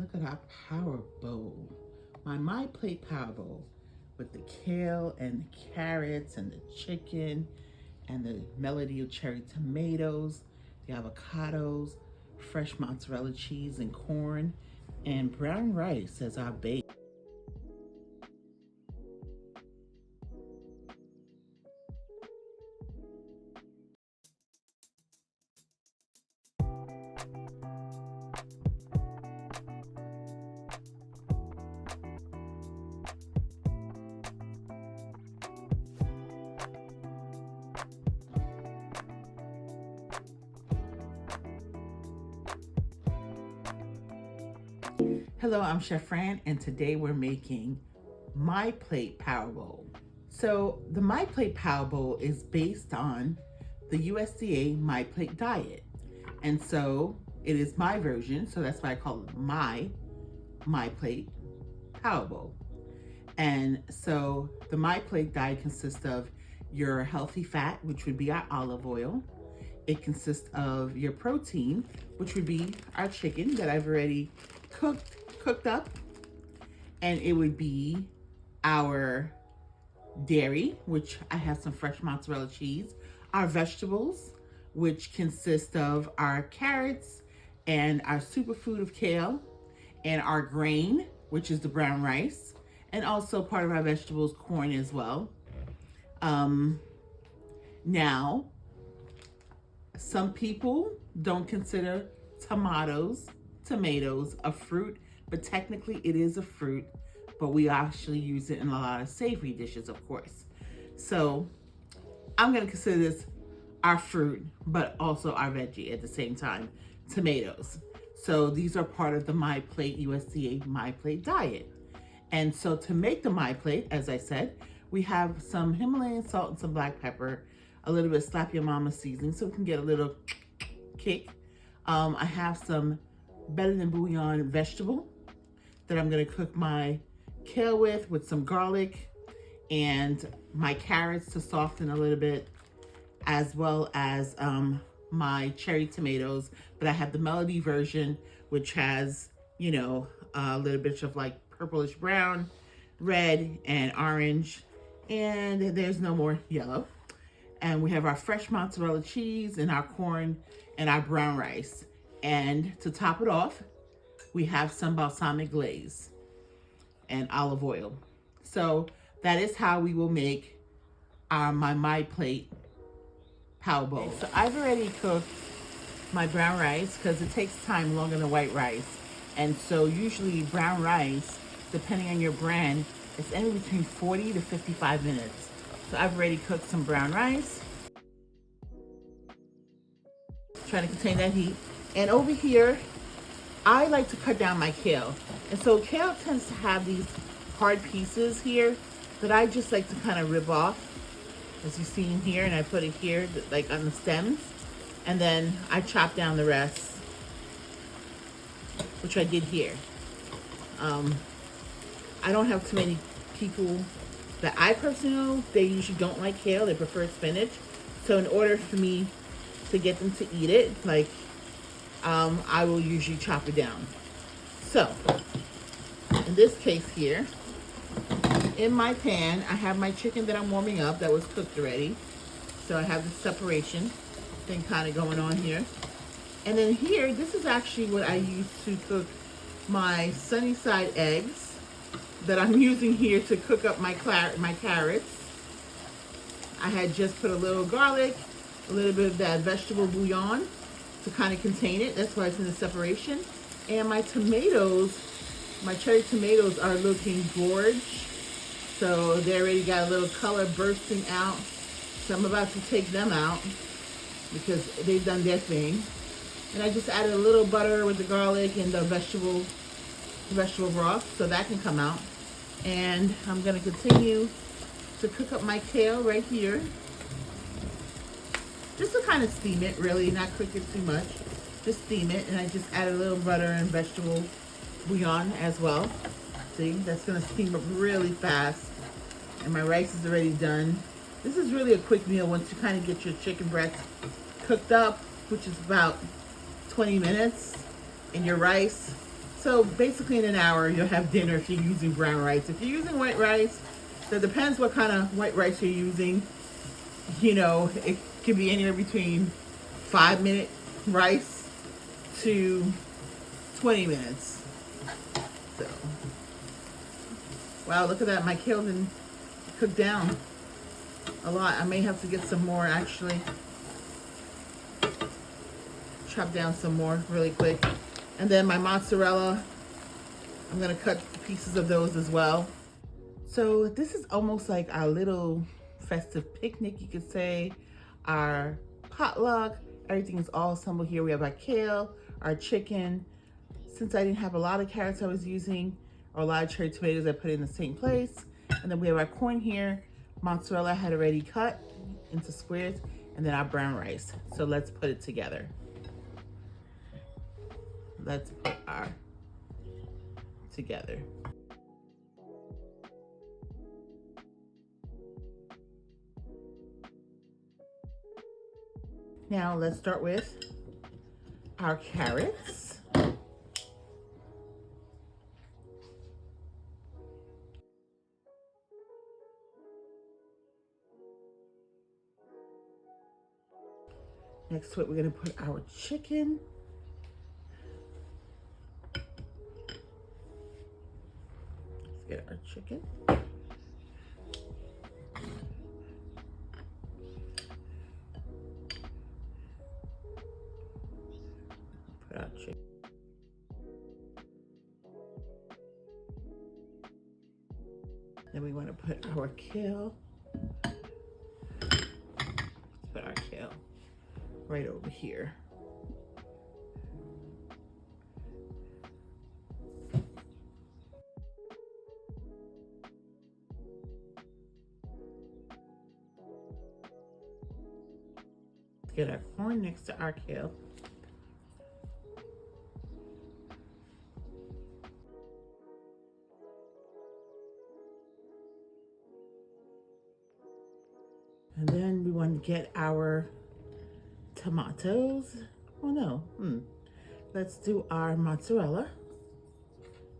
look at our power bowl. My plate power bowl with the kale and the carrots and the chicken and the melody of cherry tomatoes, the avocados, fresh mozzarella cheese and corn, and brown rice as our base. Hello, I'm Chef Fran, and today we're making My Plate Powerbowl. So the My Plate Powerbowl is based on the USDA My Plate diet. And so it is my version, so that's why I call it My Plate Powerbowl. And so the My Plate diet consists of your healthy fat, which would be our olive oil. It consists of your protein, which would be our chicken that I've already cooked up, and it would be our dairy, which I have some fresh mozzarella cheese, our vegetables, which consist of our carrots and our superfood of kale, and our grain, which is the brown rice, and also part of our vegetables, corn as well. Now, some people don't consider tomatoes a fruit, but technically it is a fruit, but we actually use it in a lot of savory dishes, of course. So I'm going to consider this our fruit, but also our veggie at the same time, tomatoes. So these are part of the My Plate USDA My Plate diet. And so to make the My Plate, as I said, we have some Himalayan salt and some black pepper, a little bit of Slap Your Mama seasoning so we can get a little kick. I have some better than bouillon vegetable that I'm gonna cook my kale with some garlic and my carrots to soften a little bit, as well as my cherry tomatoes. But I have the melody version, which has, a little bit of like purplish brown, red, and orange, and there's no more yellow. And we have our fresh mozzarella cheese and our corn and our brown rice. And to top it off, we have some balsamic glaze and olive oil. So that is how we will make my plate powerbowl. So I've already cooked my brown rice because it takes time longer than white rice. And so usually brown rice, depending on your brand, it's anywhere between 40 to 55 minutes. So I've already cooked some brown rice. Trying to contain that heat. And over here, I like to cut down my kale. And so kale tends to have these hard pieces here that I just like to kind of rip off, as you see in here, and I put it here, like on the stems. And then I chop down the rest, which I did here. I don't have too many people that I personally know, they usually don't like kale, they prefer spinach. So in order for me to get them to eat it, I will usually chop it down. So, in this case here, in my pan, I have my chicken that I'm warming up that was cooked already. So I have the separation thing kind of going on here. And then here, this is actually what I use to cook my sunny side eggs that I'm using here to cook up my carrots. I had just put a little garlic, a little bit of that vegetable bouillon to kind of contain it. That's why it's in the separation. And my tomatoes, my cherry tomatoes are looking gorge. So they already got a little color bursting out. So I'm about to take them out because they've done their thing. And I just added a little butter with the garlic and the vegetable broth so that can come out. And I'm gonna continue to cook up my kale right here. Just to kind of steam it, really, not cook it too much. Just steam it, and I just added a little butter and vegetable bouillon as well. See, that's gonna steam up really fast. And my rice is already done. This is really a quick meal once you kind of get your chicken breast cooked up, which is about 20 minutes, and your rice So basically in an hour, you'll have dinner if you're using brown rice. If you're using white rice, that depends what kind of white rice you're using. You know, it could be anywhere between 5-minute rice to 20 minutes. So, wow, look at that. My kale didn't cook down a lot. I may have to get some more actually. Chop down some more really quick. And then my mozzarella, I'm gonna cut pieces of those as well. So this is almost like our little festive picnic, you could say, our potluck. Everything is all assembled here. We have our kale, our chicken. Since I didn't have a lot of carrots I was using, or a lot of cherry tomatoes, I put it in the same place. And then we have our corn here. Mozzarella I had already cut into squares, and then our brown rice. So let's put it together. Let's put our together. Now let's start with our carrots. Next to it, we're gonna put our chicken. Let's get our chicken. Put our chicken. Then we want to put our kale. Let's put our kale right over here. Let's get our corn next to our kale. And then we want to get our tomatoes. Oh no, let's do our mozzarella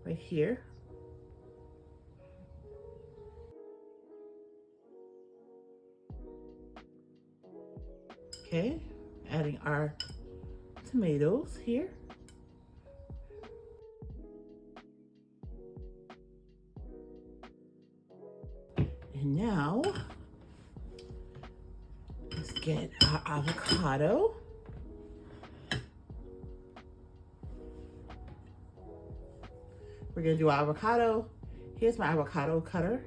right here. Okay, adding our tomatoes here. And now, let's get our avocado. We're gonna do avocado. Here's my avocado cutter.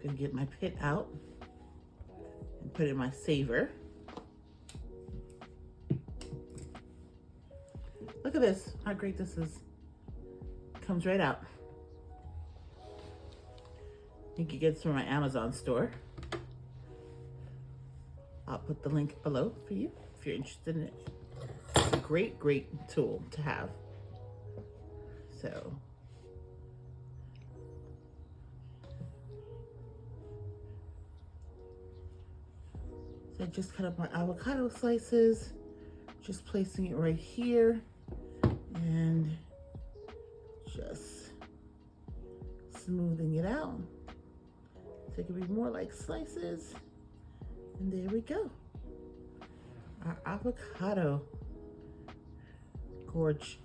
Gonna get my pit out and put in my saver. Look at this, how great this is. Comes right out. You can get this from my Amazon store. I'll put the link below for you if you're interested in it. It's a great, great tool to have. So I just cut up my avocado slices, just placing it right here and just smoothing it out. So it can be more like slices. And there we go. Our avocado. Gorge.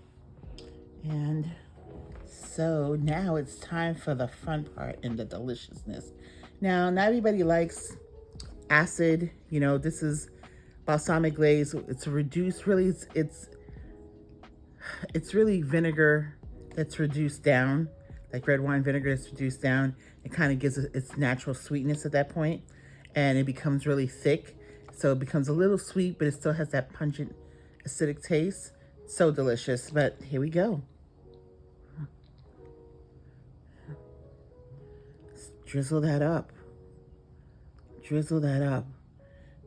And so now it's time for the fun part and the deliciousness. Now, not everybody likes acid. You know, this is balsamic glaze. It's reduced, really, it's really vinegar that's reduced down, like red wine vinegar that's reduced down. It kind of gives it its natural sweetness at that point, and it becomes really thick. So it becomes a little sweet, but it still has that pungent, acidic taste. So delicious, but here we go. Drizzle that up. Drizzle that up.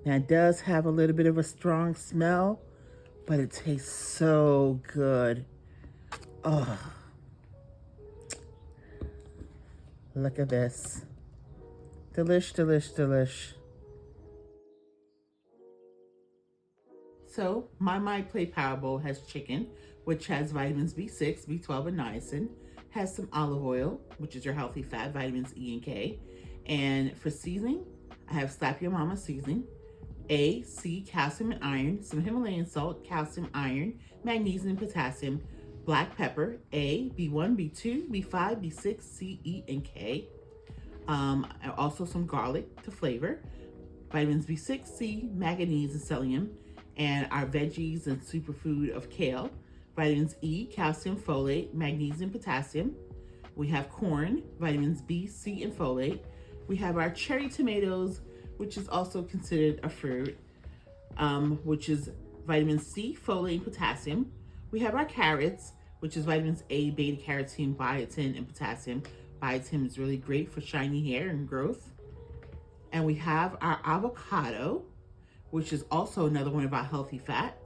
Now it does have a little bit of a strong smell, but it tastes so good. Oh, look at this. Delish, delish, delish. So my Plate Powerbowl has chicken, which has vitamins B6, B12, and niacin. Has some olive oil, which is your healthy fat, vitamins E and K. And for seasoning, I have Slap Your Mama seasoning. A, C, calcium and iron, some Himalayan salt, calcium, iron, magnesium, and potassium, black pepper, A, B1, B2, B5, B6, C, E, and K. Also some garlic to flavor, vitamins B6, C, manganese, and selenium, and our veggies and superfood of kale, vitamins E, calcium, folate, magnesium, potassium. We have corn, vitamins B, C, and folate. We have our cherry tomatoes, which is also considered a fruit, which is vitamin C, folate, and potassium. We have our carrots, which is vitamins A, beta carotene, biotin, and potassium. Biotin is really great for shiny hair and growth. And we have our avocado, which is also another one of our healthy fat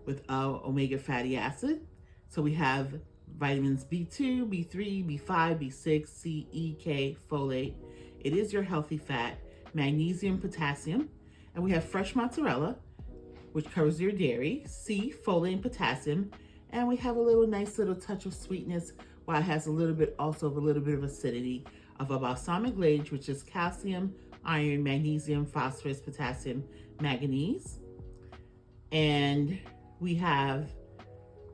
with omega fatty acid. So we have vitamins B2, B3, B5, B6, C, E, K, folate. It is your healthy fat, magnesium, potassium. And we have fresh mozzarella, which covers your dairy, C, folate, and potassium. And we have a nice little touch of sweetness, while it has a little bit of acidity of a balsamic glaze, which is calcium, iron, magnesium, phosphorus, potassium, manganese. And we have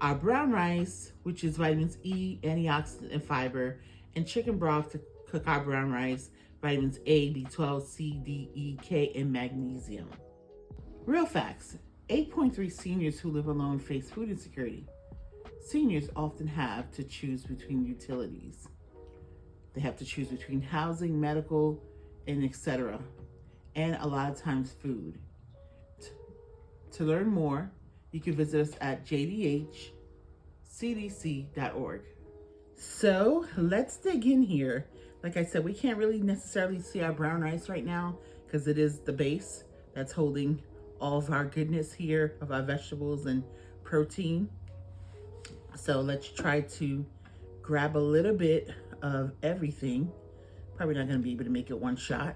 our brown rice, which is vitamins E, antioxidant, and fiber, and chicken broth to cook our brown rice, vitamins A, B12, C, D, E, K, and magnesium. Real facts: 8.3 seniors who live alone face food insecurity. Seniors often have to choose between utilities. They have to choose between housing, medical, and etc. And a lot of times food. To learn more, you can visit us at jdhcdc.org. So let's dig in here. Like I said, we can't really necessarily see our brown rice right now because it is the base that's holding all of our goodness here of our vegetables and protein. So let's try to grab a little bit of everything. Probably not going to be able to make it one shot.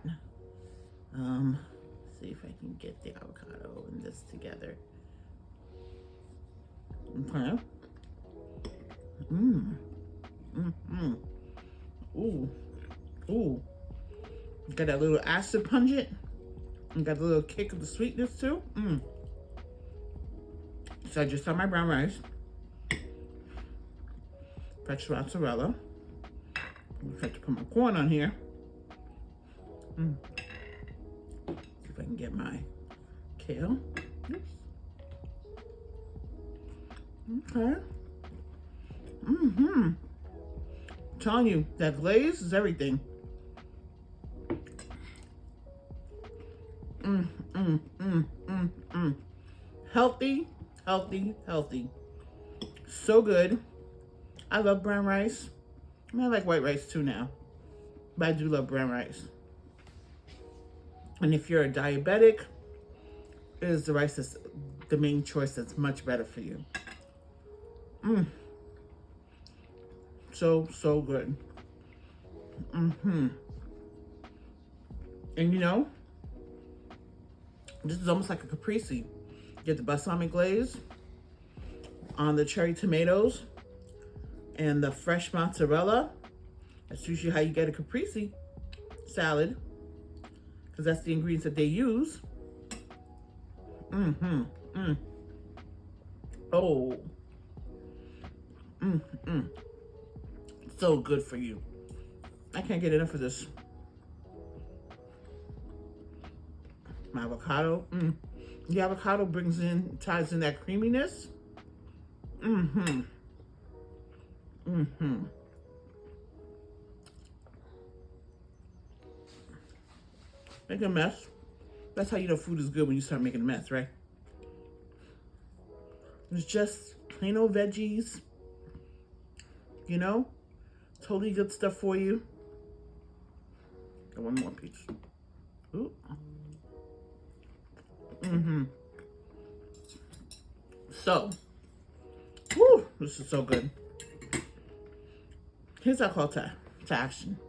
See if I can get the avocado and this together. Okay. Ooh. Got that little acid pungent. And got a little kick of the sweetness too. So I just have my brown rice. Fresh mozzarella. I have to put my corn on here. See if I can get my kale. Oops. Okay. I'm telling you, that glaze is everything. Healthy, healthy, healthy. So good. I love brown rice. I mean, I like white rice too now, but I do love brown rice. And if you're a diabetic, it is the rice that's the main choice that's much better for you. So good. And you know, this is almost like a caprese. Get the balsamic glaze on the cherry tomatoes and the fresh mozzarella. That's usually how you get a caprese salad, because that's the ingredients that they use. Oh. So good for you. I can't get enough of this. My avocado. The avocado ties in that creaminess. Make a mess. That's how you know food is good, when you start making a mess, right? It's just plain old veggies. You know? Totally good stuff for you. Got one more piece. Ooh. So, this is so good. Here's our call to action.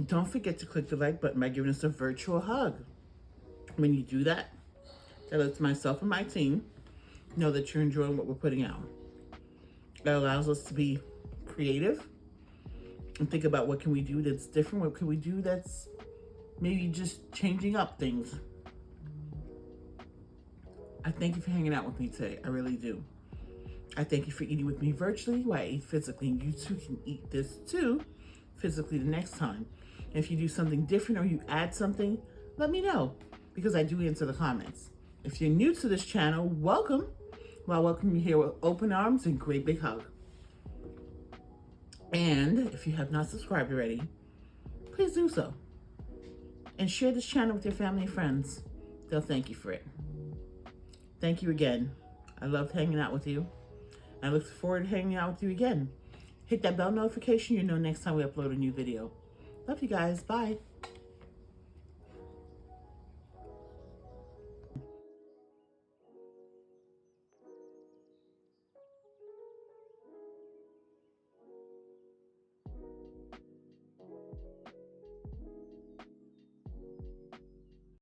Don't forget to click the like button by giving us a virtual hug. When you do that, That lets myself and my team know that you're enjoying what we're putting out. That allows us to be creative and think about what can we do that's different, what can we do that's maybe just changing up things. I thank you for hanging out with me today. I really do. I thank you for eating with me virtually while I eat physically. And you too can eat this too physically the next time. And if you do something different or you add something, let me know, because I do answer the comments. If you're new to this channel, welcome. Well, I welcome you here with open arms and great big hug. And if you have not subscribed already, please do so. And share this channel with your family and friends. They'll thank you for it. Thank you again. I loved hanging out with you. I look forward to hanging out with you again. Hit that bell notification, you know next time we upload a new video. Love you guys. Bye.